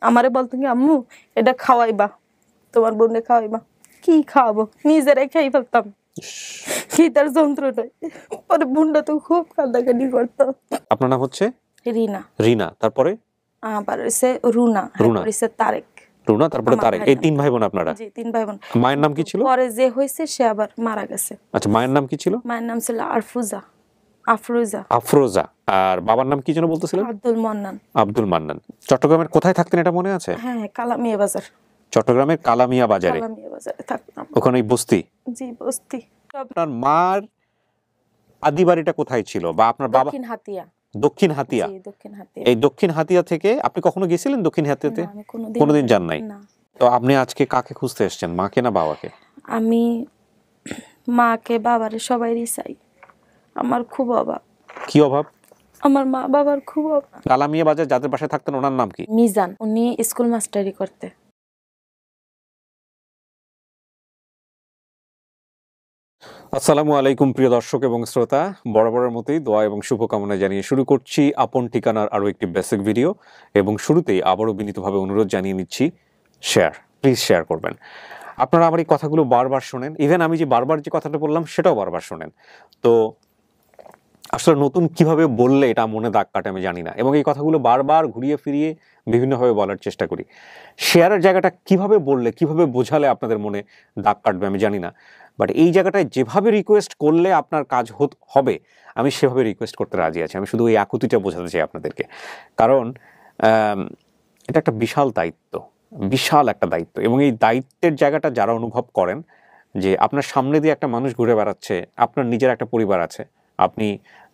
আমারে বলতো কি আম্মু এটা খাওয়াইবা, তোমার বোনকে খাওয়াইবা। কি খাওয়াবো, নিজেরাই খাই ফেলতাম খিদার যন্ত্রটাই। পরে বোনটা তো খুব কান্দাকাটি করতো। আপনার নাম হচ্ছে রিনা। রিনা, তারপরে আবার হইছে রুনা, রুনা। হইছে তারেক। রুনা, তারপরে তারেক। এই 3 ভাই বোন আপনারা? জি 3 ভাই বোন। মায়ের নাম কি ছিল? পরে যে হইছে সে আবার মারা গেছে। আচ্ছা, মায়ের নাম কি ছিল? মায়ের নাম ছিল আফরোজা। আফরোজা। আর বাবার নাম কি যেন বলতেছিলেন? আব্দুল মান্নান। আব্দুল মান্নান। চট্টগ্রামের কোথায় থাকতেন এটা মনে আছে? হ্যাঁ, কালামিয়া বাজার। চট্টগ্রামের কালামিয়া বাজারে। কালামিয়া বাজারে থাকতাম। ওখানে বস্তি? জি বস্তি। আপনার মার আদি বাড়িটা কোথায় ছিল, বা আপনার বাবা? দক্ষিণ হাতিয়া। দক্ষিণ হাতিয়া। জি দক্ষিণ হাতিয়া। এই দক্ষিণ হাতিয়া থেকে আপনি কখনো গেছিলেন দক্ষিণ হাতিয়াতে? না, আমি কোনোদিন যান নাই? না। তো আপনি আজকে কাকে খুঁজতে এসেছেন, মাকে না বাবাকে? আমি মাকে বাবারে সবাইরই চাই। আমার খুব অভাব। কি অভাব? আমার মা বাবার খুব অভাব। কালামিয়া বাজার যাদের বাসায় থাকতেন ওনার নাম কি? মিজান। উনি স্কুল মাস্টারি করতে। আসসালামু আলাইকুম প্রিয় দর্শক এবং শ্রোতা, বরাবরের মতোই দোয়া এবং শুভকামনা জানিয়ে শুরু করছি আপন ঠিকানার আরও একটি বেসিক ভিডিও। এবং শুরুতেই আবারও বিনীতভাবে অনুরোধ জানিয়ে নিচ্ছি, প্লিজ শেয়ার করবেন। আপনারা আমার এই কথাগুলো বারবার শোনেন, ইভেন আমি যে বারবার যে কথাটা বললাম সেটাও বারবার শোনেন। তো আসলে নতুন কিভাবে বললে এটা মনে দাগ কাটে আমি জানি না, এবং এই কথাগুলো বারবার ঘুরিয়ে ফিরিয়ে বিভিন্নভাবে বলার চেষ্টা করি। শেয়ারের জায়গাটা কিভাবে বললে, কিভাবে বোঝালে আপনাদের মনে দাগ কাটবে আমি জানি না, বাট এই জায়গাটায় যেভাবে রিকোয়েস্ট করলে আপনার কাজ হবে আমি সেভাবে রিকোয়েস্ট করতে রাজি আছি। আমি শুধু ওই আকুতিটা বোঝাতে চাই আপনাদেরকে, কারণ এটা একটা বিশাল দায়িত্ব, বিশাল একটা দায়িত্ব। এবং এই দায়িত্বের জায়গাটা যারা অনুভব করেন, যে আপনার সামনে দিয়ে একটা মানুষ ঘুরে বেড়াচ্ছে, আপনার নিজের একটা পরিবার আছে, আপনি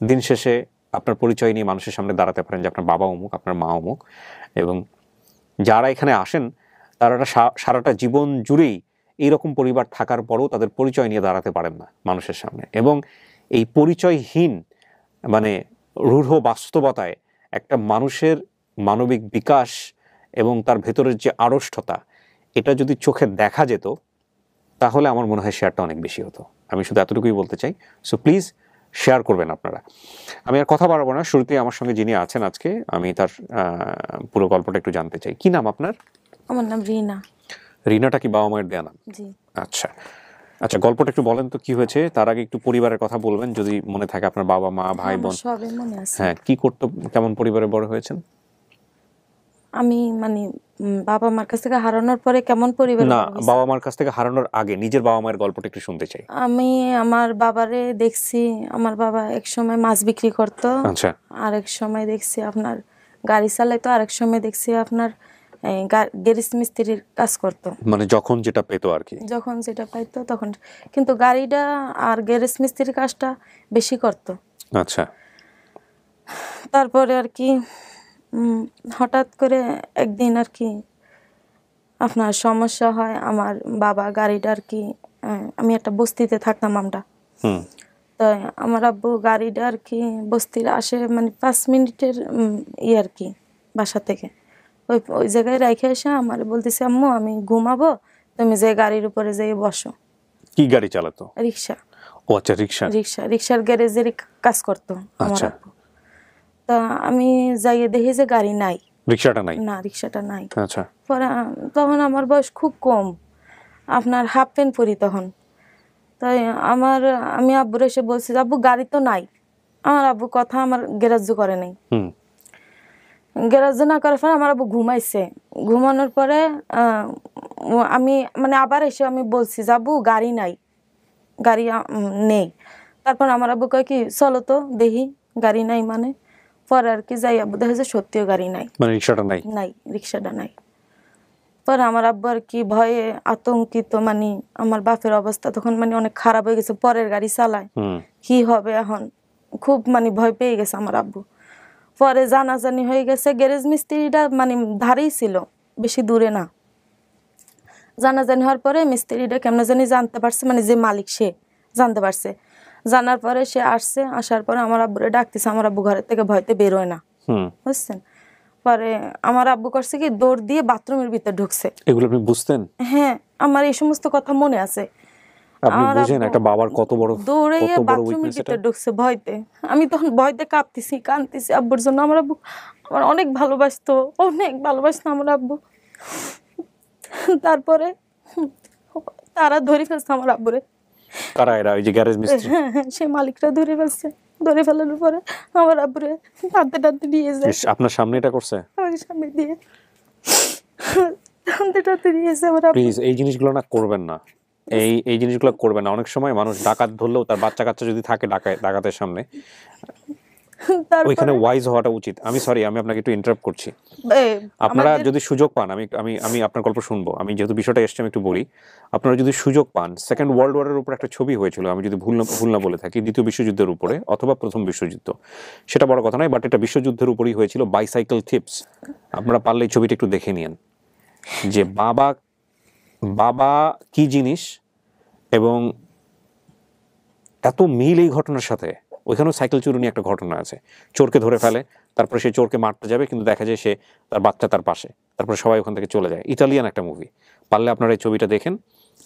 দিন শেষে আপনার পরিচয় নিয়ে মানুষের সামনে দাঁড়াতে পারেন যে আপনার বাবা অমুক, আপনার মা অমুক, এবং যারা এখানে আসেন তারা সারাটা জীবন জুড়েই এইরকম পরিবার থাকার পরেও তাদের পরিচয় নিয়ে দাঁড়াতে পারেন না মানুষের সামনে। এবং এই পরিচয়হীন মানে রূঢ় বাস্তবতায় একটা মানুষের মানবিক বিকাশ এবং তার ভেতরের যে আড়ষ্টতা, এটা যদি চোখে দেখা যেত তাহলে আমার মনে হয় শেয়ারটা অনেক বেশি হতো। আমি শুধু এতটুকুই বলতে চাই। সো প্লিজ শেয়ার করবেন আপনারা। আমি আর কথা বাড়াবো না, শুরুতেই আমার সঙ্গে যিনি আছেন আজকে, আমি তার পুরো গল্পটা একটু জানতে চাই। কি নাম আপনার? আমার নাম রিনা। রিনাটা কি বাবা মায়ের দেয়া নাম? জি। আচ্ছা আচ্ছা, গল্পটা একটু বলেন তো কি হয়েছে। তার আগে একটু পরিবারের কথা বলবেন যদি মনে থাকে, আপনার বাবা মা ভাই বোন। সবই মনে আছে। হ্যাঁ, কি করতো, কেমন পরিবারে বড় হয়েছেন? আমি মানে বাবা মার কাছ থেকে হারানোর পরে কেমন পরিবার? না, বাবা মার কাছ থেকে হারানোর আগে নিজের বাবা মায়ের গল্পটা একটু শুনতে চাই। আমি আমার বাবারে দেখছি, আমার বাবা এক সময় মাছ বিক্রি করতো। আচ্ছা। আরেক সময় দেখছি আপনার গাড়ি চালাইতো, আরেক সময় দেখছি আপনার গ্যারেজ মিস্ত্রির কাজ করতো। মানে যখন যেটা পেতো আর কি, যখন যেটা পাইতো তখন। কিন্তু গাড়িটা আর গ্যারেজ মিস্ত্রির কাজটা বেশি করতো। আচ্ছা। তারপরে আর কি হঠাৎ করে একদিন আর কি আপনার সমস্যা হয়। আমার বাবা গাড়িটা আর কি, আমি একটা বস্তিতে থাকতাম আমরা, তাই আমার আব্বু গাড়িটা আর কি বস্তির আসে মানে 5 মিনিটের আর কি বাসা থেকে। ওই জায়গায় রেখে এসে আমার বলতেছে আম্মু আমি ঘুমাবো, তুমি যে গাড়ির উপরে যেয়ে বসো। কি গাড়ি চালাতো? রিক্সা। ও আচ্ছা, রিক্সার গ্যারেজেরই কাজ করতো আমার আব্বু। তা আমি যাইয়ে দেখি যে গাড়ি নাই, রিক্সাটা নাই। আচ্ছা। পরে তখন আমার বয়স খুব কম, আপনার হাফ প্যান্ট পরি তখন। তাই আমি আব্বুর এসে বলছি আব্বু গাড়ি তো নাই। আমার আব্বু কথা আমার গ্রাহ্য করে নাই। গ্রাহ্য না করার পরে আমার আব্বু ঘুমাইছে। ঘুমানোর পরে আমি মানে আবার এসে আমি বলছি আব্বু গাড়ি নাই, গাড়ি নেই। তারপর আমার আব্বু কয় কি চলো তো দেখি গাড়ি নাই। মানে পরে আর কি যাই আব্বু দেখে যে সত্যিও গাড়ি নাই, মানে রিক্সাটা নাই। পরে আমার আব্বু আর কি ভয়ে আতঙ্কিত, মানে আমার বাপের অবস্থা তখন মানে অনেক খারাপ হয়ে গেছে, পরের গাড়ি চালায়, কি হবে এখন, খুব মানে ভয় পেয়ে গেছে আমার আব্বু। পরে জানাজানি হয়ে গেছে, গ্যারেজ মিস্ত্রিটা মানে ধারেই ছিল, বেশি দূরে না। জানাজানি হওয়ার পরে মিস্ত্রিটা কেমন জানি জানতে পারছে, মানে যে মালিক সে জানতে পারছে। জানার পরে সে আসছে, আসার পরে আমার আব্বুরে ডাকতেছে। আমার আব্বু ঘরের থেকে ভয়তে বেরোয় না, বুঝছেন। পরে আমার আব্বু করছে কি দৌড় দিয়ে বাথরুমের ভিতরে ঢুকছে। এগুলো আপনি বুঝতেন? হ্যাঁ, আমার এই সমস্ত কথা মনে আছে। আপনি আমার বুঝেন আব্বু একটা বাবার কত বড় দৌড়াইয়া বাথরুমের উইকনেস এটা। ভিতরে ঢুকছে ভয়তে। আমি তখন ভয়তে কাঁপতেছি কাঁদতেছি আব্বুর জন্য। আমার আব্বু আমার অনেক ভালোবাসতো, অনেক ভালোবাসতো আমার আব্বু। তারপরে তারা ধরে ফেলছে আমার আব্বুরে। কারা এরা? ওই যে গ্যারেজ মিস্ত্রি? হ্যাঁ হ্যাঁ, সে মালিকরা ধরে ফেলছে। ধরে ফেলার পরে আমার আব্বুরে টানতে টানতে নিয়ে যায় ইস, আপনার সামনে এটা করছে? আমার সামনে দিয়ে টানতে টানতে নিয়ে যায় আমার আব্বু। প্লিজ এই জিনিসগুলো না করবেন না, এই জিনিসগুলো করবেন না। অনেক সময় মানুষ ডাকাত ধরলেও তার বাচ্চা কাচ্চা যদি থাকে ডাকাতের সামনে, ওইখানে তারপরে ওয়াইজ হওয়াটা উচিত। আমি সরি, আমি আপনাকে একটু ইন্টারাপ্ট করছি। আপনারা আমাদের যদি সুযোগ পান, আমি আমি আমি আপনার গল্প শুনবো। আমি যেহেতু বিষয়টা এসছে আমি একটু বলি। আপনারা যদি সুযোগ পান, সেকেন্ড ওয়ার্ল্ড ওয়ারের উপর একটা ছবি হয়েছিল, আমি যদি ভুল না বলে থাকি, দ্বিতীয় বিশ্বযুদ্ধের উপরে অথবা প্রথম বিশ্বযুদ্ধ, সেটা বড় কথা নয়, বাট এটা বিশ্বযুদ্ধের উপরই হয়েছিল। বাইসাইকেল টিপস, আপনারা পারলে এই ছবিটা একটু দেখে নিন, যে বাবা কি জিনিস এবং এত মিল এই ঘটনার সাথে। ওইখানেও সাইকেল চুরি নিয়ে একটা ঘটনা আছে, চোরকে ধরে ফেলে, তারপরে সে চোরকে মারতে যাবে, কিন্তু দেখা যায় সে তার বাচ্চা তার পাশে, তারপরে সবাই ওখান থেকে চলে যায়। ইটালিয়ান একটা মুভি, পারলে আপনারা এই ছবিটা দেখেন।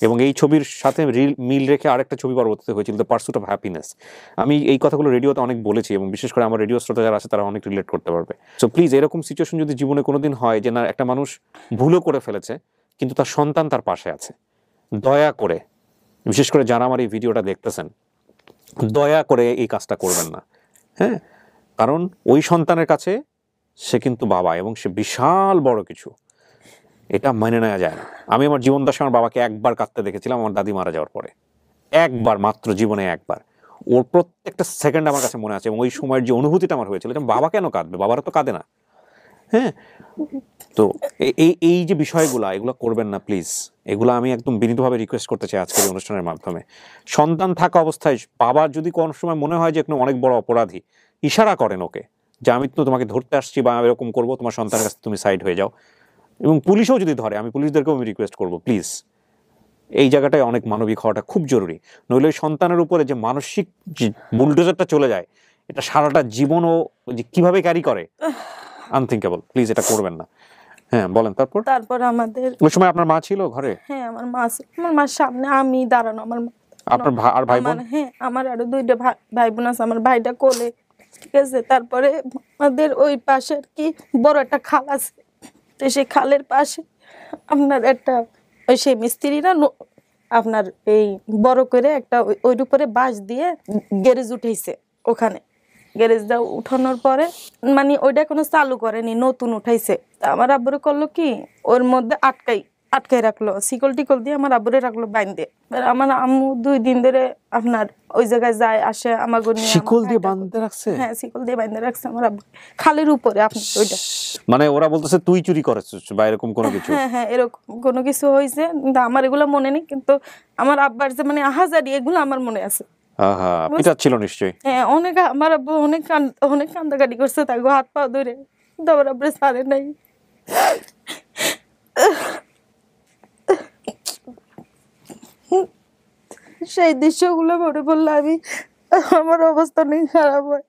এবং এই ছবির সাথে মিল রেখে আরেকটা ছবি পরবর্তীতে হয়েছিল, দ্য পার্সুট অফ হ্যাপিনেস। আমি এই কথাগুলো রেডিওতে অনেক বলেছি, এবং বিশেষ করে আমার রেডিও শ্রোতা যারা আছে তারা অনেক রিলেট করতে পারবে। সো প্লিজ, এরকম সিচুয়েশন যদি জীবনে কোনোদিন হয় যে না, একটা মানুষ ভুলও করে ফেলেছে কিন্তু তার সন্তান তার পাশে আছে, দয়া করে, বিশেষ করে যারা আমার এই ভিডিওটা দেখতেছেন, দয়া করে এই কাজটা করবেন না। হ্যাঁ, কারণ ওই সন্তানের কাছে সে কিন্তু বাবা, এবং সে বিশাল বড় কিছু, এটা মেনে নেওয়া যায় না। আমি আমার জীবন দশায় আমার বাবাকে একবার কাঁদতে দেখেছিলাম, আমার দাদি মারা যাওয়ার পরে। একবার মাত্র, জীবনে একবার। ওর প্রত্যেকটা সেকেন্ড আমার কাছে মনে আছে, এবং ওই সময়ের যে অনুভূতিটা আমার হয়েছিল, যে বাবা কেন কাঁদবে, বাবারা তো কাঁদে না। হ্যাঁ, তো এই যে বিষয়গুলো, এগুলো করবেন না প্লিজ। এগুলো আমি একদম বিনীতভাবে রিকোয়েস্ট করতে চাই আজকের এই অনুষ্ঠানের মাধ্যমে। সন্তান থাকা অবস্থায় বাবার যদি কোনো সময় মনে হয় যে কোনো অনেক বড় অপরাধী, ইশারা করেন ওকে, যে আমি তো তোমাকে ধরতে আসছি বা এরকম করবো, তোমার সন্তানের কাছে তুমি সাইড হয়ে যাও। এবং পুলিশও যদি ধরে, আমি পুলিশদেরকেও আমি রিকোয়েস্ট করবো, প্লিজ এই জায়গাটায় অনেক মানবিক হওয়াটা খুব জরুরি। নইলে ওই সন্তানের উপরে যে মানসিক যে বুলডোজারটা চলে যায়, এটা সারাটা জীবনও যে কিভাবে ক্যারি করে, আনথিঙ্কেবল। প্লিজ এটা করবেন না। হ্যাঁ, বলেন। তারপর আমাদের ওই সময় আপনার মা ছিল ঘরে? হ্যাঁ, আমার মা ছিল। আমার মার সামনে আমি দাঁড়ানো, আমার মা আপনার আর ভাই বোন? হ্যাঁ, আমার আরো 2টা ভাই বোন আছে, আমার ভাইটা কোলে। ঠিক আছে, তারপরে আমাদের ওই পাশে আর কি বড় একটা খাল আছে। তো সেই খালের পাশে আপনার একটা ওই সেই মিস্ত্রিরা আপনার এই বড় করে একটা ওইর উপরে বাঁশ দিয়ে গ্যারেজ উঠেছে। ওখানে গ্যারেজটা উঠানোর পরে মানে ওইটা এখনো চালু করেনি, নতুন উঠাইছে। তা আমার আব্বুরে করলো কি, ওর মধ্যে আটকাই রাখলো, শিকল টিকল দিয়ে আমার আব্বুরে রাখলো বাইন্ধে। আমার আম্মু 2 দিন ধরে আপনার ওই জায়গায় যায় আসে, আমার শিকল দিয়ে বাঁধতে রাখছে? হ্যাঁ, শিকল দিয়ে বাইন্ধে রাখছে আমার আব্বু খালের উপরে। আপনার ওইটা মানে ওরা বলতেছে তুই চুরি করেছিস বা এরকম কোনো কিছু? হ্যাঁ হ্যাঁ, এরকম কোনো কিছু হয়েছে, কিন্তু আমার এগুলো মনে নেই। কিন্তু আমার আব্বার যে মানে আহাজারি, এগুলো আমার মনে আছে। এটা ছিল নিশ্চয়ই। হ্যাঁ, অনেক আমার আব্বু অনেক কান্দাকাটি করছে, তাকে হাত পা ধরে, কিন্তু আমার আব্বু ছাড়ে নাই। সেই দৃশ্যগুলো মনে পড়লে আমার অবস্থা অনেক খারাপ হয়।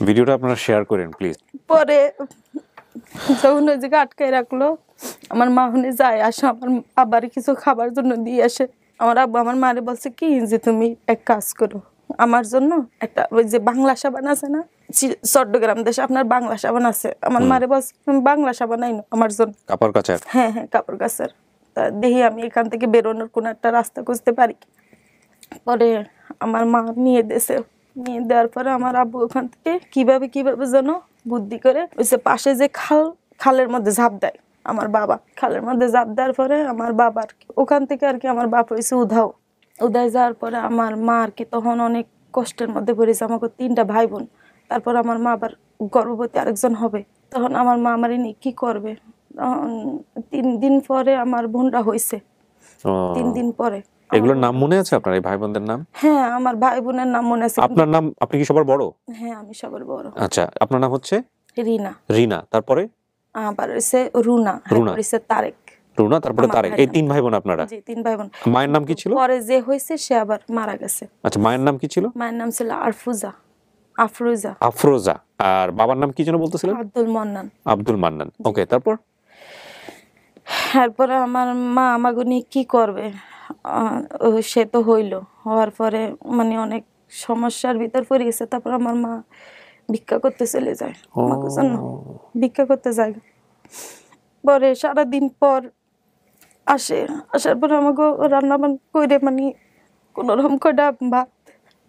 ভিডিওটা আপনারা শেয়ার করেন প্লিজ। পরে যখন ওই জায়গায় আটকায় রাখলো, আমার মা হনে যায় আসে, আমার আবার কিছু খাবার জন্য দিয়ে আসে। আমার আব্বু আমার মারে বলছে কি, যে তুমি এক কাজ করো, আমার জন্য একটা ওই যে বাংলা সাবান আছে না, চট্টগ্রাম দেশে আপনার বাংলা সাবান আছে। আমার মারে বলছে তুমি বাংলা সাবান আইনো আমার জন্য, কাপড় কাচার। হ্যাঁ হ্যাঁ, কাপড় কাচার। তা দেখি আমি এখান থেকে বেরোনোর কোনো একটা রাস্তা খুঁজতে পারি। পরে আমার মা নিয়ে দেওয়ার পরে আমার আব্বু ওখান থেকে কিভাবে যেন বুদ্ধি করে ওই যে পাশে যে খালের মধ্যে ঝাঁপ দেয়। আমার বাবা খালের মধ্যে ঝাঁপ দেওয়ার পরে আমার বাবার ওখান থেকে আর কি আমার বাপ হয়েছে উধায় যাওয়ার পরে আমার মা আর কি তখন অনেক কষ্টের মধ্যে পড়েছে। আমাকে 3টা ভাই বোন, তারপর আমার মা আবার গর্ভবতী আরেকজন হবে। তখন আমার মা আমার নিয়ে কি করবে। 3 দিন পরে আমার বোনটা হয়েছে, 3 দিন পরে। এগুলোর নাম মনে আছে আপনার, এই ভাই বোনদের নাম? হ্যাঁ, আমার ভাই বোনের নাম মনে আছে। আপনার নাম? আপনি কি সবার বড়? হ্যাঁ, আমি সবার বড়। আচ্ছা, আপনার নাম হচ্ছে রিনা। তারপরে আবার হইছে রুনা, হইছে তারেক। রুনা, তারপরে তারেক। এই 3 ভাই বোন আপনারা? জি, 3 ভাই বোন। মায়ের নাম কি ছিল? পরে যে হইছে সে আবার মারা গেছে। আচ্ছা, মায়ের নাম কি ছিল? মায়ের নাম ছিল আফরোজা। আর বাবার নাম কি যেন বলতেছিলেন? আব্দুল মান্নান। ওকে, তারপর? এরপরে আমার মা আমাকে নিয়ে কি করবে, সে তো হইলো, হওয়ার পরে মানে অনেক সমস্যার ভিতর পড়ে গেছে। তারপর আমার মা ভিক্ষা করতে চলে যায়, আমাকে জন্য ভিক্ষা করতে যায়। পরে সারাদিন পর আসে, আসার পর আমাকে রান্না বান্না করে মানে কোনো রকম কটা ভাত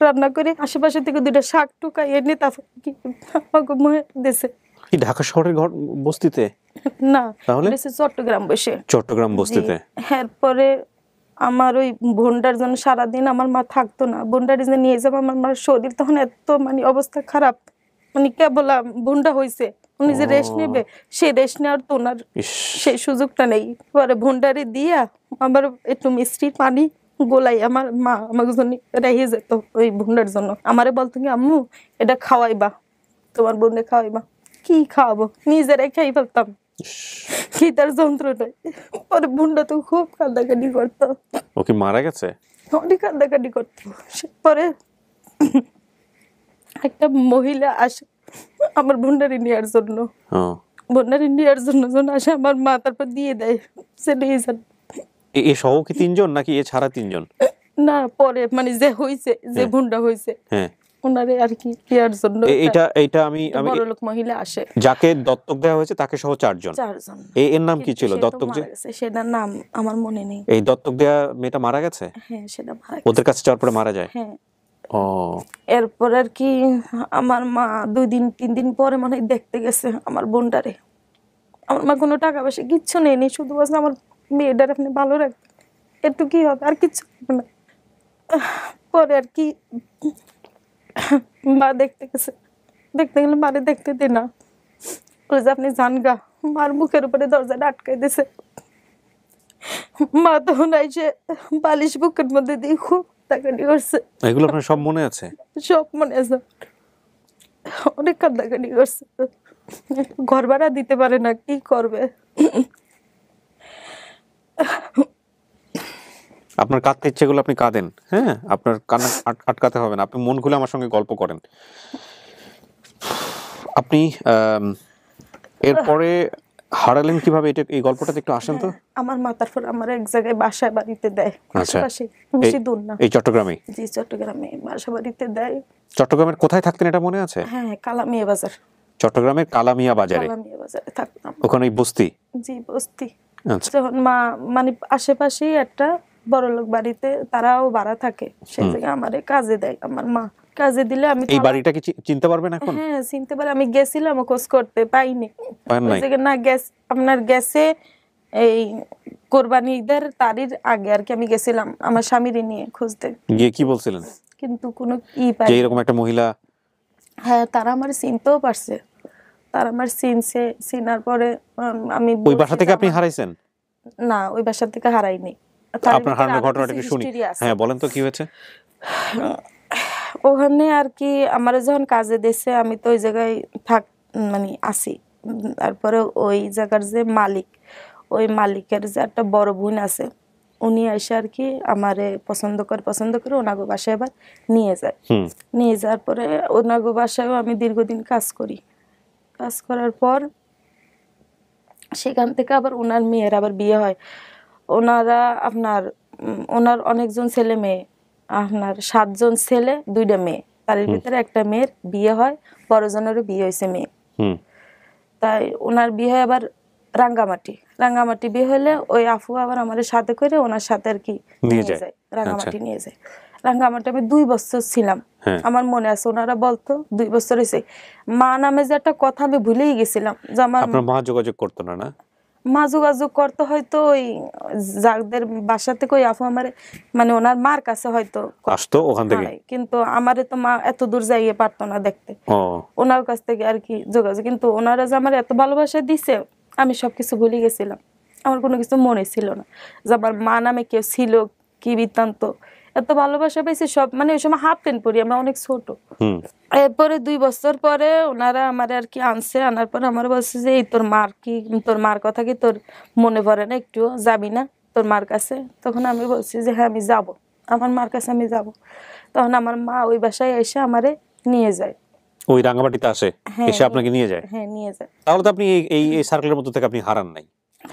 রান্না করে আশেপাশে থেকে 2টা শাক টুকাই এনে তারপর কি আমাকে মহে দিছে। কি ঢাকা শহরের ঘর বস্তিতে? না, তাহলে এটা চট্টগ্রাম বসে। চট্টগ্রাম বস্তিতে। এরপরে আমার ওই বোনটার জন্য সারাদিন আমার মা থাকতো না, বোনটার যে নিয়ে যাবো, আমার মার শরীর তখন এত মানে অবস্থা খারাপ, মানে কেবল বোনটা হয়েছে, উনি যে রেস্ট নেবে সেই রেস্ট নেওয়ার তো ওনার সেই সুযোগটা নেই। পরে বোনটারে দিয়া আবার একটু মিষ্টি পানি গোলাই আমার মা আমাকে জন্য রেখে যেত ওই বোনটার জন্য। আমারে বলতো কি আম্মু এটা খাওয়াইবা, তোমার বোনে খাওয়াইবা। কি খাওয়াবো, নিজেরাই খাই ফেলতাম, কি তার যন্ত্রটাই। পরে বোনটা তো খুব কান্দাকাটি করতো। ও কি মারা গেছে? অনেক কান্দাকাটি করতো। পরে একটা মহিলা আসে আমার বোনটারি নেওয়ার জন্য, বোনটারি নেওয়ার জন্য যখন আসে আমার মা তারপর দিয়ে দেয় সে নিয়ে যান। এ সহ কি 3জন নাকি এ ছাড়া 3জন? না, পরে মানে যে হইছে, যে বোনটা হইছে হ্যাঁ ওনারে আর কি নেওয়ার জন্য এইটা আমি বড়লোক মহিলা আসে। যাকে দত্তক দেওয়া হয়েছে তাকে সহ 4জন। এর নাম কি ছিল? দত্তক যে সেটার নাম আমার মনে নেই। এই দত্তক দেওয়া মেয়েটা মারা গেছে? হ্যাঁ, সেটা মারা গেছে। ওদের কাছে যাওয়ার পরে মারা যায়? হ্যাঁ। ও, এরপর আর কি আমার মা 2-3 দিন পরে মনে হয় দেখতে গেছে আমার বোনটারে। আমার মা কোনো টাকা পয়সা কিচ্ছু নেয়নি, শুধু বলছে আমার মেয়েটার আপনি ভালো রাখবেন, একটু কি হবে, আর কিচ্ছু হবে না। পরে আর কি মা দেখতে গেছে, দেখতে গেলে মারে দেখতে দে না, বলে যে আপনি যান গা। মার মুখের উপরে দরজাটা আটকাই দিছে। মা তখন এসে বালিশ বুকের মধ্যে দিয়ে খুব কান্দাকাটি করছে। এগুলো আপনার সব মনে আছে? সব মনে আছে, অনেক কান্দাকাটি করছে। ঘর ভাড়া দিতে পারে না, কি করবে। আপনার কাঁদতে ইচ্ছেগুলো আপনি কাঁদেন, হ্যাঁ, আপনার কান্না আটকাতে হবে না, আপনি মন খুলে আমার সঙ্গে গল্প করেন। আপনি এরপরে হারালেন কিভাবে, এটা এই গল্পটাতে একটু আসেন তো। আমার মা তারপর আমার এক জায়গায় বাসায় বাড়িতে দেয়, আশেপাশে, বেশি দূর না। এই চট্টগ্রামে? জি, চট্টগ্রামে বাসা বাড়িতে দেয়। চট্টগ্রামের কোথায় থাকতেন এটা মনে আছে? হ্যাঁ, কালামিয়া বাজার। চট্টগ্রামের কালামিয়া বাজারে? কালামিয়া বাজারে থাকতাম। ওখানে বস্তি? জি, বস্তি। যখন মা মানে আশেপাশেই একটা বড়লোক বাড়িতে তারাও ভাড়া থাকে, সেই জায়গায় আমারে কাজে দেয় আমার মা। কাজে দিলে আমি এই বাড়িটা কি চিনতে পারবেন এখন? হ্যাঁ, চিনতে পারি। আমি গেছিলাম খোঁজ করতে, পাইনি। ওই জায়গায় না আপনার গেছে এই কোরবানি ঈদের তারির আগে আর কি আমি গেছিলাম আমার স্বামীরে নিয়ে খুঁজতে। গিয়ে কি বলছিলেন? কিন্তু কোনো পাই, এরকম একটা মহিলা। হ্যাঁ, তারা আমার চিনতেও পারছে, তারা আমার চিনছে। চিনার পরে আমি ওই বাসা থেকে আপনি হারাইছেন? না, ওই বাসা থেকে হারাইনি। আপনার হারানোর ঘটনাটা একটু শুনি। হ্যাঁ, বলেন তো কি হয়েছে। ওখানে আর কি আমার যখন কাজে দিয়েছে আমি তো ওই জায়গায় মানে আসি। তারপরে ওই জায়গার যে মালিক, ওই মালিকের যে একটা বড় বোন আছে, উনি এসে আর কি আমারে পছন্দ করে ওনাগো বাসায় আবার নিয়ে যায়। নিয়ে যাওয়ার পরে ওনাগো বাসায়ও আমি দীর্ঘদিন কাজ করি। কাজ করার পর সেখান থেকে আবার ওনার মেয়ের আবার বিয়ে হয়। ওনারা আপনার ওনার অনেকজন ছেলে মেয়ে, আপনার 7 জন ছেলে 2টা মেয়ে, তার ভিতরে একটা মেয়ের বিয়ে হয়, বড়জনেরও বিয়ে হয়েছে মেয়ে। তাই ওনার বিয়ে হয় আবার রাঙ্গামাটি বিয়ে হলে ওই আফু আবার আমাদের সাথে করে ওনার সাথে আর কি নিয়ে যায়, রাঙ্গামাটি নিয়ে যায়। রাঙ্গামাটি আমি 2 বছর ছিলাম, আমার মনে আছে। ওনারা বলতো 2 বছর হয়েছে। মা নামে যে একটা কথা আমি ভুলেই গেছিলাম, যে আমার মা যোগাযোগ করতো না? না, মা যোগাযোগ করতে হয়তো ওই যাদের বাসা থেকে ওই আফু আমারে মানে ওনার মার কাছে হয়তো আসতো ওখান থেকে, কিন্তু আমারে তো মা এত দূর যাইয়ে পারতো না দেখতে, ওনার কাছ থেকে আর কি যোগাযোগ। কিন্তু ওনারা যে আমার এত ভালোবাসা দিছে আমি সবকিছু ভুলে গেছিলাম, আমার কোনো কিছু মনে ছিল না যে আমার মা নামে কেউ ছিল, কি বৃত্তান্ত। এত ভালোবাসা পেয়েছি সব, মানে ওই সময় হাফ প্যান্ট পরি, আমরা অনেক ছোট। এরপরে 2 বছর পরে ওনারা আমার আর কি আনছে, আনার পরে আমার বলছে যে এই তোর মার কথা কি তোর মনে পড়ে না, একটু যাবি না তোর মার কাছে? তখন আমি বলছি যে হ্যাঁ আমি যাব, আমার মার কাছে আমি যাব। তখন আমার মা ওই বাসায় এসে আমারে নিয়ে যায়, ওই রাঙ্গামাটিতে আসে, এসে আপনাকে নিয়ে যায়? হ্যাঁ, নিয়ে যায়। তাহলে তো আপনি এই সার্কেলের মধ্যে থেকে আপনি হারান নাই।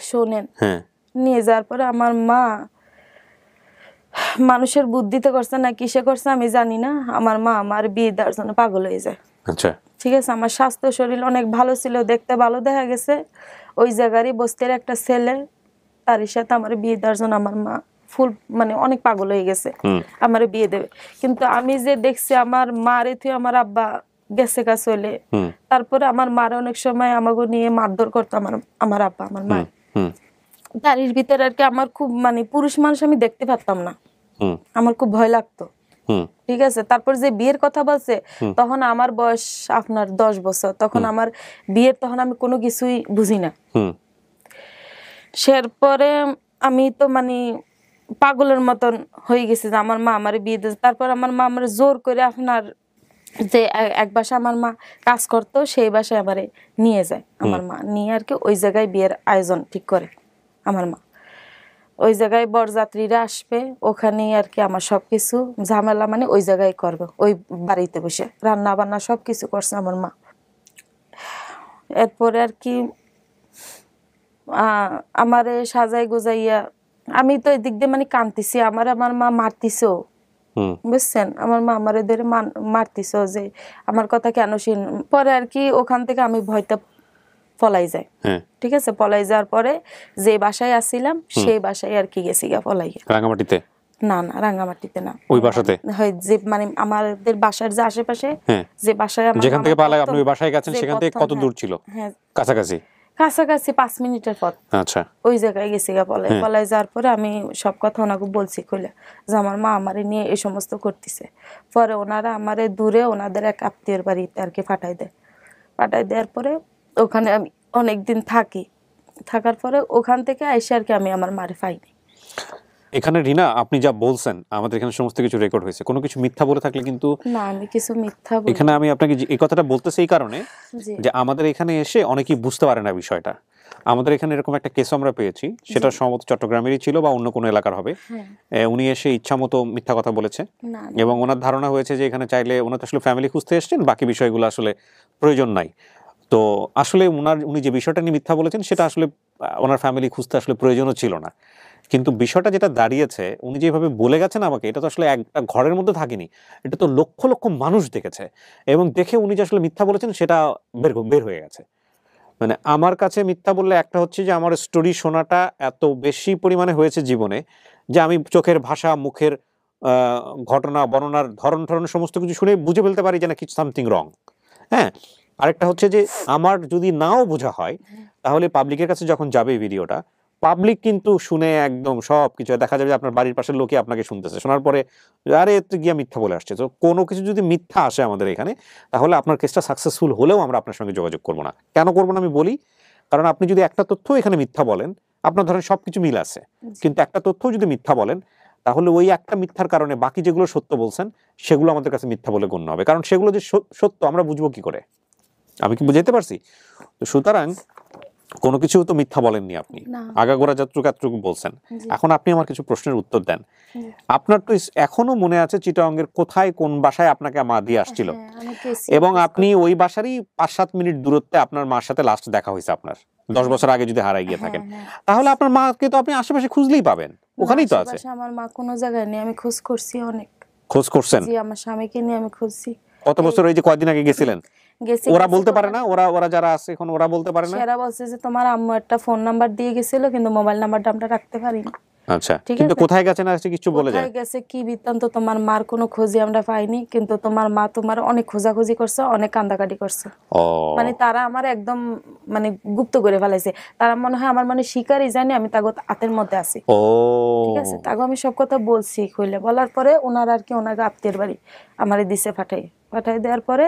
শোনেন, হ্যাঁ, নিয়ে যাওয়ার পরে আমার মা মানুষের বুদ্ধিতে করছে না কিসে করছে আমি জানি না, আমার মা আমার বিয়ে দেওয়ার জন্য পাগল হয়ে যায়। আচ্ছা, ঠিক আছে, আমার স্বাস্থ্য শরীর অনেক ভালো ছিল, দেখতে ভালো দেখা গেছে, ওই জায়গারই বস্তির একটা ছেলে, তার সাথে আমার বিয়ে দেওয়ার জন্য আমার মা ফুল মানে অনেক পাগল হয়ে গেছে আমার বিয়ে দেবে। কিন্তু আমি যে দেখছি আমার মারে তুই আমার আব্বা গেছে গা চলে, তারপরে আমার মার অনেক সময় আমাকে নিয়ে মারধর করতো আমার আব্বা আমার মা। তার ভিতরে আর কি আমার খুব মানে পুরুষ মানুষ আমি দেখতে পারতাম না, আমার খুব ভয় লাগতো। ঠিক আছে, তারপর যে বিয়ের কথা বলছে তখন আমার বয়স আপনার 10 বছর, তখন আমার বিয়ের তখন আমি কোনো কিছুই বুঝি না। সেরপরে আমি তো মানে পাগলের মতন হয়ে গেছে যে আমার মা আমার বিয়ে দিয়েছে। তারপর আমার মা আমার জোর করে আপনার যে এক বাসায় আমার মা কাজ করতো সেই বাসায় আমারে নিয়ে যায়, আমার মা নিয়ে আর কি ওই জায়গায় বিয়ের আয়োজন ঠিক করে। আমার মা ওই জায়গায় বরযাত্রীরা আসবে, ওখানে আর কি আমার সবকিছু ঝামেলা মানে ওই জায়গায় করবে, ওই বাড়িতে বসে রান্না বান্না সবকিছু করছে আমার মা। এরপরে আর কি আমারে সাজাই গোজাইয়া আমি তো এদিক দিয়ে মানে কাঁদতেছি, আমার মা মারতিছো, বুঝছেন, আমার মা আমার ধরে মারতিছো যে আমার কথা কেন শুন। পরে আর কি ওখান থেকে আমি ভয়তে পলাই যাই। ঠিক আছে, পলাই যাওয়ার পরে যে বাসায় আসছিলাম সেই বাসায় আর কি গেছি গা পলাই। রাঙ্গামাটিতে? না, রাঙ্গামাটিতে না, ওই বাসাতে হয় যে মানে আমাদের বাসার যে আশেপাশে যে বাসায় যেখান থেকে পালাই আপনি ওই বাসায় গেছেন, সেখান থেকে কত দূর ছিল? কাছাকাছি 5 মিনিটের পথ। আচ্ছা, ওই জায়গায় গেছি গা পলাই যাওয়ার পরে আমি সব কথা ওনাকে বলছি খুলে যে আমার মা আমারে নিয়ে এই সমস্ত করতেছে। পরে ওনারা আমারে দূরে ওনাদের এক আত্মীয়ের বাড়িতে আর কি পাঠাই দেওয়ার পরে ওখানে আমি অনেকদিন থাকার পরে ওখান থেকে এসে আর কি আমি আমার মারে পাইনি। এখানে রিনা আপনি যা বলছেন আমাদের এখানে সমস্ত কিছু রেকর্ড হয়েছে, কোনো কিছু মিথ্যা বলে থাকলে কিন্তু না, আমি কিছু মিথ্যা বলি। এখানে আমি আপনাকে এই কথাটা বলতেছি এই কারণে যে আমাদের এখানে এসে অনেকেই বুঝতে পারে না বিষয়টা। আমাদের এখানে এরকম একটা কেস আমরা পেয়েছি, সেটা সম্ভবত চট্টগ্রামেরই ছিল বা অন্য কোনো এলাকার হবে। উনি এসে ইচ্ছা মতো মিথ্যা কথা বলেছে এবং ওনার ধারণা হয়েছে যে এখানে চাইলে ওনার তো আসলে ফ্যামিলি খুঁজতে এসেছেন, বাকি বিষয়গুলো আসলে প্রয়োজন নাই। তো আসলে উনি যে বিষয়টা নিয়ে মিথ্যা বলেছেন সেটা আসলে ওনার ফ্যামিলি খুঁজতে আসলে প্রয়োজনও ছিল না। কিন্তু বিষয়টা যেটা দাঁড়িয়েছে, উনি যেভাবে বলে গেছেন আমাকে, এটা তো আসলে একটা ঘরের মধ্যে থাকেনি, এটা তো লক্ষ লক্ষ মানুষ দেখেছে এবং দেখে উনি যে আসলে মিথ্যা বলেছেন সেটা বের হয়ে গেছে। মানে আমার কাছে মিথ্যা বললে একটা হচ্ছে যে আমার স্টোরি শোনাটা এত বেশি পরিমাণে হয়েছে জীবনে যে আমি চোখের ভাষা, মুখের ঘটনা বর্ণনার ধরন সমস্ত কিছু শুনে বুঝে ফেলতে পারি যে না কিছু সামথিং রং। হ্যাঁ, আরেকটা হচ্ছে যে আমার যদি নাও বোঝা হয় তাহলে পাবলিকের কাছে যখন যাবে এই ভিডিওটা, পাবলিক কিন্তু শুনে একদম সবকিছু দেখা যাবে যে আপনার বাড়ির পাশের লোকে আপনাকে শুনতেছে, শোনার পরে আরে তুই গিয়া মিথ্যা বলে আসছে। তো কোনো কিছু যদি মিথ্যা আসে আমাদের এখানে, তাহলে আপনার কেসটা সাকসেসফুল হলেও আমরা আপনার সঙ্গে যোগাযোগ করবো না। কেন করবো না আমি বলি, কারণ আপনি যদি একটা তথ্য এখানে মিথ্যা বলেন, আপনার ধরেন সবকিছু মিল আছে, কিন্তু একটা তথ্য যদি মিথ্যা বলেন, তাহলে ওই একটা মিথ্যার কারণে বাকি যেগুলো সত্য বলছেন সেগুলো আমাদের কাছে মিথ্যা বলে গণ্য হবে, কারণ সেগুলো যে সত্য আমরা বুঝবো কি করে? আমি কি বুঝাইতে পারছি? তো সুতরাং কোনো কিছু তো মিথ্যা বলেননি আপনি, আগাগোড়া যতটুকু বলছেন। এখন আপনি আমার কিছু প্রশ্নের উত্তর দেন। আপনার তো এখনো মনে আছে চিটাগাংয়ের কোথায় কোন বাসায় আপনাকে মা দিয়ে আসছিল, এবং আপনি ওই বাসারই 5-7 মিনিট দূরত্বে আপনার মার সাথে লাস্ট দেখা হয়েছে আপনার 10 বছর আগে যদি হারাই গিয়ে থাকেন, তাহলে আপনার মাকে তো আপনি আশেপাশে খুঁজলেই পাবেন, ওখানেই তো আছে। আমার মা কোনো জায়গায় নেই, আমি খোঁজ করছি, অনেক খোঁজ করছেন? জি, আমার স্বামীকে নিয়ে আমি খুঁজছি। কত বছর? এই যে কয়দিন আগে গেছিলেন? ওরা বলতে পারে না, ওরা যারা আছে এখন ওরা বলতে পারে না? সেরা বলছে যে তোমার আম্মু একটা ফোন নাম্বার দিয়ে গেছিল, কিন্তু মোবাইল নাম্বারটা আমরা রাখতে পারিনি। আচ্ছা, কিন্তু কোথায় গেছেন আর কিছু বলে যায়? কোথায় গেছে কি বৃত্তান্ত তোমার মার কোনো খোঁজই আমরা পাইনি, কিন্তু তোমার মা তোমার অনেক খোঁজাখুঁজি করছে, অনেক কান্দাকাটি করছে। মানে তারা আমার একদম মানে গুপ্ত করে ফেলাইছে, তারা মনে হয় আমার মানে শিকারই জানি আমি তাগো হাতের মধ্যে আছি। ঠিক আছে, তাগো আমি সব কথা বলছি খুলে বলার পরে ওনার আর কি ওনার আত্মীয়ের বাড়ি আমারে দিছে পাঠাই দেওয়ার পরে।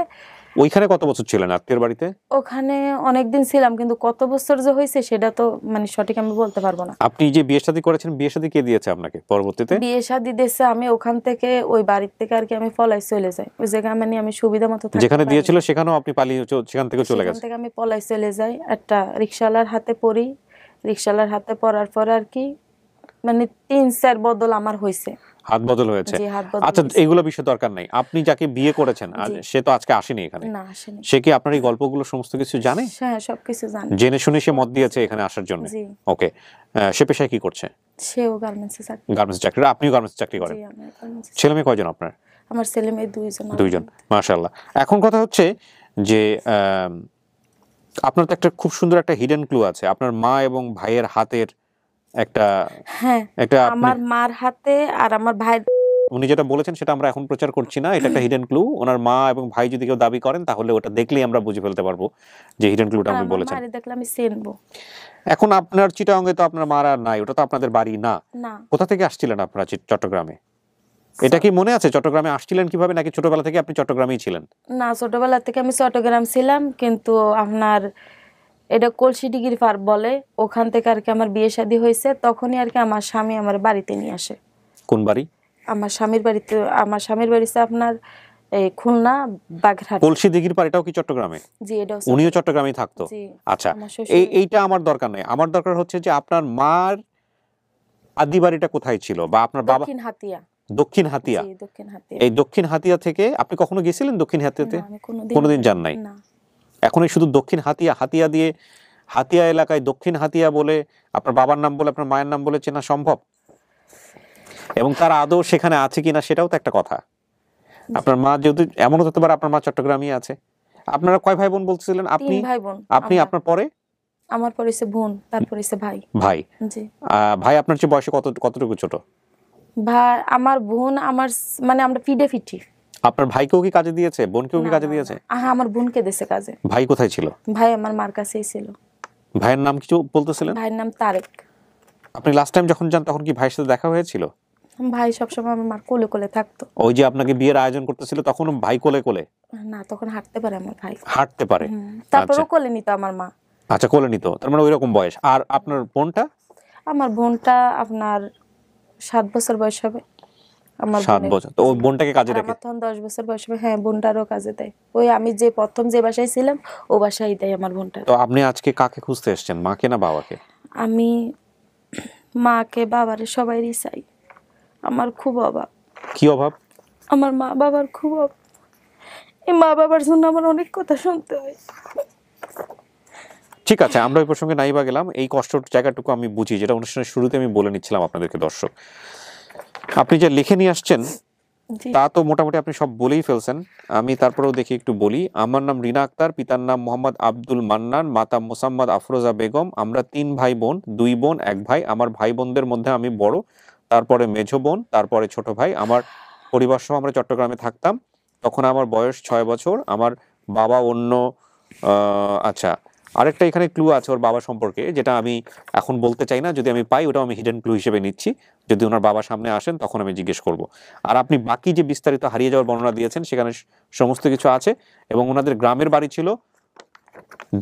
ওইখানে কত বছর ছিলেন আত্মীয়ের বাড়িতে? ওখানে অনেকদিন ছিলাম, কিন্তু কত বছর যে হয়েছে সেটা তো মানে সঠিক আমি বলতে পারবো না। আপনি যে বিয়ে শাদী করেছেন, বিয়ে শাদী কে দিয়েছে আপনাকে পরবর্তীতে? বিয়ে শাদী দিয়েছে, আমি ওখান থেকে ওই বাড়ির থেকে আর কি আমি পলাই চলে যাই, ওই জায়গায় মানে আমি সুবিধা মতো যেখানে দিয়েছিল সেখানেও আপনি পালিয়ে সেখান থেকে চলে গেছেন? সেখান থেকে আমি পলাই চলে যাই, একটা রিকশাওয়ালার হাতে পড়ি। রিকশাওয়ালার হাতে পড়ার পর আর কি মানে 3-4 বদল আমার হয়েছে। হাত বদল হয়েছে। জি, হাত বদল আচ্ছা, হয়েছে। এগুলো বিষয় দরকার নাই। আপনি যাকে বিয়ে করেছেন জি। সে তো আজকে আসেনি এখানে। না, আসেনি। সে কি আপনার এই গল্পগুলো সমস্ত কিছু জানে? হ্যাঁ, সবকিছু জানে। জেনে শুনে সে মত দিয়েছে এখানে আসার জন্য? জি। ওকে। সে পেশায় কি করছে? সেও গার্মেন্টসে চাকরি। গার্মেন্টস চাকরি। আপনিও গার্মেন্টস চাকরি করেন? জি, আমি গার্মেন্টসে ছেলে মেয়ে কয়জন আপনার? আমার ছেলে মেয়ে 2 জন। 2 জন। মাশাআল্লাহ। এখন কথা হচ্ছে যে আপনার তো একটা খুব সুন্দর একটা হিডেন ক্লু আছে। আপনার মা এবং ভাইয়ের হাতের একটা হ্যাঁ, একটা আপনি আমার মার হাতে আর আমার ভাইয়ের উনি যেটা বলেছেন সেটা আমরা এখন প্রচার করছি না। এটা একটা হিডেন ক্লু। ওনার মা এবং ভাই যদি কেউ দাবি করেন তাহলে ওটা দেখলেই আমরা বুঝে ফেলতে পারবো যে হিডেন ক্লুটা আর আপনি আমার বলেছেন। মারে দেখলে আমি চিনবো। এখন আপনার চিটাগাংয়ে তো আপনার মা আর নাই। ওটা তো আপনাদের বাড়ি না। না, কোথা থেকে আসছিলেন আপনারা চট্টগ্রামে? এটা কি মনে আছে চট্টগ্রামে আসছিলেন কিভাবে, নাকি ছোটবেলা থেকে আপনি চট্টগ্রামেই ছিলেন? না, ছোটবেলা থেকে আমি চট্টগ্রাম ছিলাম, কিন্তু আপনার এটা কলসি ডিগ্রি পার বলে, ওখান থেকে আর কি আমার বিয়ে শাদী হয়েছে। তখনই আর কি আমার স্বামী আমার বাড়িতে নিয়ে আসে। কোন বাড়ি? আমার স্বামীর বাড়িতে, আমার স্বামীর বাড়িতে আপনার এই খুলনা বাগেরহাট। কলসি দিঘির পাড়, এটাও কি চট্টগ্রামে? জি, এটাও উনিও চট্টগ্রামেই থাকতো? জি। আচ্ছা, আমার শ্বশুর এইটা আমার দরকার নেই। আমার দরকার হচ্ছে যে আপনার মার আদি বাড়িটা কোথায় ছিল, বা আপনার বাবা? দক্ষিণ হাতিয়া। দক্ষিণ হাতিয়া। জি, দক্ষিণ হাতিয়া। এই দক্ষিণ হাতিয়া থেকে আপনি কখনো গেছিলেন দক্ষিণ হাতিয়াতে? না, আমি কোনোদিন যান নাই? না। এখন এই শুধু দক্ষিণ হাতিয়া, হাতিয়া দিয়ে হাতিয়া এলাকায় দক্ষিণ হাতিয়া বলে আপনার বাবার নাম বলে আপনার মায়ের নাম বলে চেনা সম্ভব? এবং তার আদৌ সেখানে আছে কিনা সেটাও তো একটা কথা। আপনার মা যেহেতু, এমনও হতে পারে আপনার মা চট্টগ্রামই আছে। আপনারা কয় ভাই বোন বলছিলেন আপনি? 3 ভাই বোন। আপনি, আপনার পরে? আমার পরে হচ্ছে বোন, তারপরে হচ্ছে ভাই। ভাই। জি। ভাই আপনার চেয়ে বয়সে কতটুকু ছোট? ভাই, আমার বোন আমার মানে আমরা ফিডে। আপনার ভাইকেও কি কাজে দিয়েছে, বোনকেও কি কাজে দিয়েছে? আমার বোনকে দিয়েছে কাজে। ভাই কোথায় ছিল? ভাই আমার মার কাছেই ছিল। ভাইয়ের নাম কিছু বলতেছিলেন? ভাইয়ের নাম তারেক। আপনি লাস্ট টাইম যখন যান তখন কি ভাইয়ের সাথে দেখা হয়েছিল? ভাই সবসময় আমার মার কোলে কোলে থাকতো। ওই যে আপনাকে বিয়ের আয়োজন করতেছিল তখন ভাই কোলে কোলে? না, তখন হাঁটতে পারে আমার ভাই। হাঁটতে পারে? তারপরও কোলে নিত আমার মা। আচ্ছা, কোলে নিত, তার মানে ওইরকম বয়স। আর আপনার বোনটা? আমার বোনটা আপনার 7 বছর বয়স হবে। আমার 7 বছর। তো ওই বোনটাকে কাজে রেখে? আমার তখন 10 বছর বয়স হবে। হ্যাঁ, বোনটারও কাজে দেয়। ওই আমি যে প্রথম যে বাসায় ছিলাম ও বাসায় দেয় আমার বোনটা। তো আপনি আজকে কাকে খুঁজতে এসেছেন, মাকে না বাবাকে? আমি মাকে বাবারে সবাইরই চাই। আমার খুব অভাব। কি অভাব? আমার মা বাবার খুব অভাব। এই মা বাবার জন্য আমার অনেক কথা শুনতে হয়। ঠিক আছে, আমরা ওই প্রসঙ্গে নাই বা গেলাম। এই কষ্টের জায়গাটুকু আমি বুঝি, যেটা অনুষ্ঠানের শুরুতে আমি বলে নিচ্ছিলাম আপনাদেরকে। দর্শক, আপনি যে লিখে নিয়ে আসছেন জি। তা তো মোটামুটি আপনি সব বলেই ফেলছেন। আমি তারপরেও দেখি একটু বলি। আমার নাম রিনা আক্তার, পিতার নাম মোহাম্মদ আব্দুল মান্নান, মাতা মোসাম্মদ আফরোজা বেগম। আমরা 3 ভাই বোন, 2 বোন 1 ভাই। আমার ভাই বোনদের মধ্যে আমি বড়, তারপরে মেঝো বোন, তারপরে ছোট ভাই। আমার পরিবার সহ আমরা চট্টগ্রামে থাকতাম। তখন আমার বয়স 6 বছর। আমার বাবা অন্য আচ্ছা, আরেকটা এখানে ক্লু আছে ওর বাবা সম্পর্কে, যেটা আমি এখন বলতে চাই না। যদি আমি পাই ওটাও আমি হিডেন ক্লু হিসেবে নিচ্ছি। যদি ওনার বাবা সামনে আসেন তখন আমি জিজ্ঞেস করব। আর আপনি বাকি যে বিস্তারিত হারিয়ে যাওয়ার বর্ণনা দিয়েছেন সেখানে সমস্ত কিছু আছে। এবং ওনাদের গ্রামের বাড়ি ছিল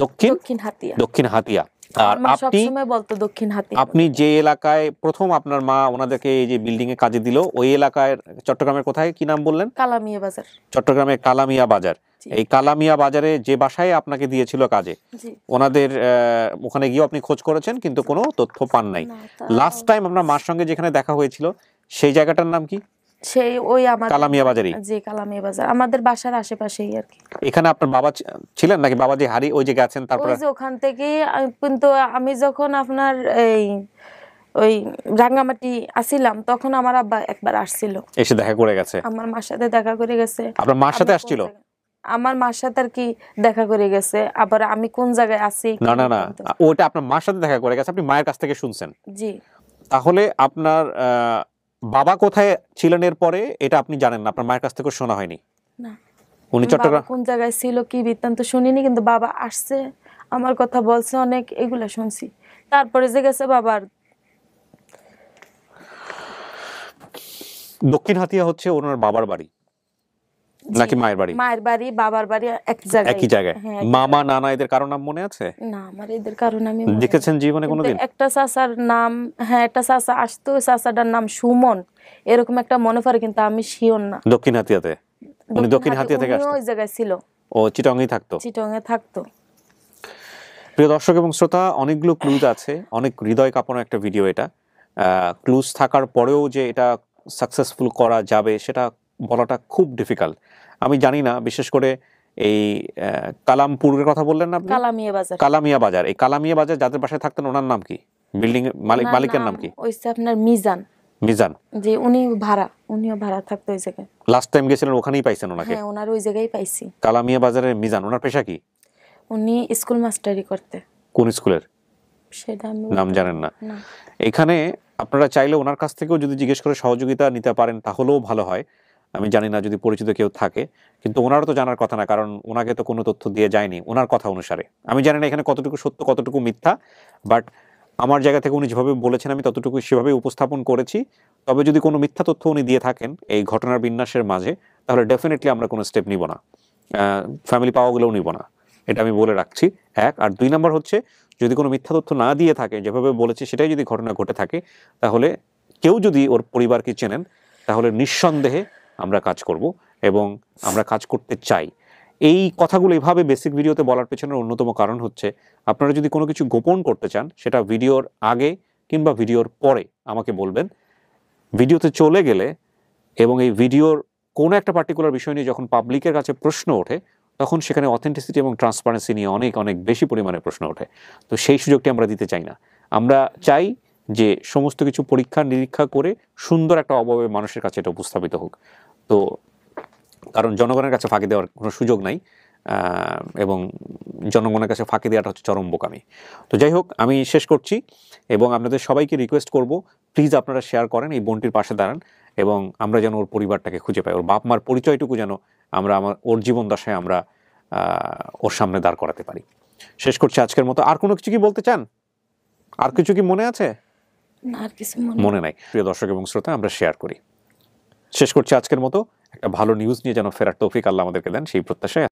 দক্ষিণ হাতিয়া। দক্ষিণ হাতিয়া। আর মা আপনি সবসময় বলতো দক্ষিণ হাতিয়া। আপনি যে এলাকায় প্রথম আপনার মা ওনাদেরকে এই যে বিল্ডিং এ কাজে দিল, ওই এলাকায় চট্টগ্রামের কোথায়, কি নাম বললেন? কালামিয়া বাজার। চট্টগ্রামের কালামিয়া বাজার। এই কালামিয়া বাজারে যে বাসায় আপনাকে দিয়েছিল কাজে, জি। ওনাদের ওখানে গিয়ে আপনি খোঁজ করেছেন কিন্তু কোনো তথ্য পান নাই। লাস্ট টাইম আপনার মার সঙ্গে যেখানে দেখা হয়েছিল সেই জায়গাটার নাম কি? সেই ওই আমার কালামিয়া বাজারই? জি, কালামিয়া বাজার আমাদের বাসার আশেপাশেই আর কি। এখানে আপনার বাবা ছিলেন নাকি বাবা যে হারিয়ে ওই যে গেছেন তারপরে? ওই যে ওখান থেকে কিন্তু আমি যখন আপনার এই ওই রাঙ্গামাটি আসিলাম তখন আমার আব্বা একবার আসছিল, এসে দেখা করে গেছে? আমার মার সাথে দেখা করে গেছে। আপনার মার সাথে আসছিল? আমার মার সাথে আর কি দেখা করে গেছে। আবার আমি কোন জায়গায় আছি না না না, ওটা আপনার মার সাথে দেখা করে গেছে, আপনি মায়ের কাছ থেকে শুনছেন? জি। তাহলে আপনার বাবা কোথায় ছিলেন এর পরে এটা আপনি জানেন না, আপনার মায়ের কাছ থেকে শোনা হয়নি? না, উনি চট্টগ্রাম কোন জায়গায় ছিল কি বৃত্তান্ত শুনিনি, কিন্তু বাবা আসছে, আমার কথা বলছে অনেক, এগুলা শুনছি। তারপরে যে গেছে বাবার। দক্ষিণ হাতিয়া হচ্ছে ওনার বাবার বাড়ি নাকি মায়ের বাড়ি? মায়ের বাড়ি বাবার বাড়ি একই জায়গায়। মামা নানা এদের কারো নাম মনে আছে? না, আমার এদের কারণ আমি দেখেছেন জীবনে কোনোদিন? একটা চাচার নাম, হ্যাঁ একটা চাচা আসতো, চাচাটার নাম সুমন, এরকম একটা মনে পড়ে, কিন্তু আমি শিওর না। দক্ষিণ হাতিয়াতে? উনি দক্ষিণ হাতিয়া থেকে আসতো? ওই জায়গায় ছিল। ও চিটাগাংই থাকতো? চিটাগাংয়ে থাকতো। প্রিয় দর্শক এবং শ্রোতা, অনেকগুলো ক্লুজ আছে, অনেক হৃদয় কাঁপানো একটা ভিডিও এটা। ক্লুজ থাকার পরেও যে এটা সাকসেসফুল করা যাবে সেটা বলাটা খুব ডিফিকাল্ট। আমি জানি না, বিশেষ করে এই কালামপুরের কথা বললেন না আপনি, কালামিয়া বাজার। কালামিয়া বাজার, এই কালামিয়া বাজার যাদের বাসায় থাকতেন ওনার নাম কি? বিল্ডিং মালিকের নাম কি? ওইসে আপনার মিজান। মিজান। উনিও ভাড়া থাকতো ওই জায়গায়। লাস্ট টাইম গেছিলেন ওখানেই পাইছেন ওনাকে? হ্যাঁ, ওনার ওই জায়গায় পাইছি। কালামিয়া বাজারের মিজান, ওনার পেশা কি? উনি স্কুল মাস্টারি করতে। কোন স্কুলের সেটা আমি নাম জানেন না? না। এখানে আপনারা চাইলে ওনার কাছ থেকেও যদি জিজ্ঞেস করে সহযোগিতা নিতে পারেন তাহলেও ভালো হয়। আমি জানি না যদি পরিচিত কেউ থাকে, কিন্তু ওনারও তো জানার কথা না, কারণ ওনাকে তো কোনো তথ্য দিয়ে যায়নি ওনার কথা অনুসারে। আমি জানি না এখানে কতটুকু সত্য কতটুকু মিথ্যা, বাট আমার জায়গা থেকে উনি যেভাবে বলেছেন আমি ততটুকু সেভাবে উপস্থাপন করেছি। তবে যদি কোনো মিথ্যা তথ্য উনি দিয়ে থাকেন এই ঘটনার বিন্যাসের মাঝে, তাহলে ডেফিনেটলি আমরা কোনো স্টেপ নিব না, ফ্যামিলি পাওয়া গেলেও নিব না, এটা আমি বলে রাখছি। এক। আর 2 নম্বর হচ্ছে, যদি কোনো মিথ্যা তথ্য না দিয়ে থাকে, যেভাবে বলেছে সেটাই যদি ঘটনা ঘটে থাকে, তাহলে কেউ যদি ওর পরিবারকে চেনেন তাহলে নিঃসন্দেহে আমরা কাজ করব এবং আমরা কাজ করতে চাই। এই কথাগুলো এভাবে বেসিক ভিডিওতে বলার পেছনের অন্যতম কারণ হচ্ছে, আপনারা যদি কোনো কিছু গোপন করতে চান সেটা ভিডিওর আগে কিংবা ভিডিওর পরে আমাকে বলবেন। ভিডিওতে চলে গেলে এবং এই ভিডিওর কোনো একটা পার্টিকুলার বিষয় নিয়ে যখন পাবলিকের কাছে প্রশ্ন ওঠে, তখন সেখানে অথেন্টিসিটি এবং ট্রান্সপারেন্সি নিয়ে অনেক অনেক বেশি পরিমাণে প্রশ্ন ওঠে। তো সেই সুযোগটি আমরা দিতে চাই না। আমরা চাই যে সমস্ত কিছু পরীক্ষা নিরীক্ষা করে সুন্দর একটা অভাবে মানুষের কাছে এটা উপস্থাপিত হোক। তো কারণ জনগণের কাছে ফাঁকি দেওয়ার কোনো সুযোগ নাই, এবং জনগণের কাছে ফাঁকি দেওয়াটা হচ্ছে চরম বোকামি। তো যাই হোক, আমি শেষ করছি এবং আপনাদের সবাইকে রিকোয়েস্ট করব, প্লিজ আপনারা শেয়ার করেন, এই বোনটির পাশে দাঁড়ান এবং আমরা যেন ওর পরিবারটাকে খুঁজে পাই, ওর বাপ মার পরিচয়টুকু যেন আমরা ওর জীবন দশায় আমরা ওর সামনে দাঁড় করাতে পারি। শেষ করছি আজকের মতো। আর কোনো কিছু কি বলতে চান? আর কিছু কি মনে আছে? না, আর কিছু মনে নাই। প্রিয় দর্শক এবং শ্রোতা, আমরা শেয়ার করি। শেষ করছি আজকের মতো। একটা ভালো নিউজ নিয়ে যেন ফেরার তৌফিক আল্লাহ আমাদেরকে দেন, সেই প্রত্যাশায়।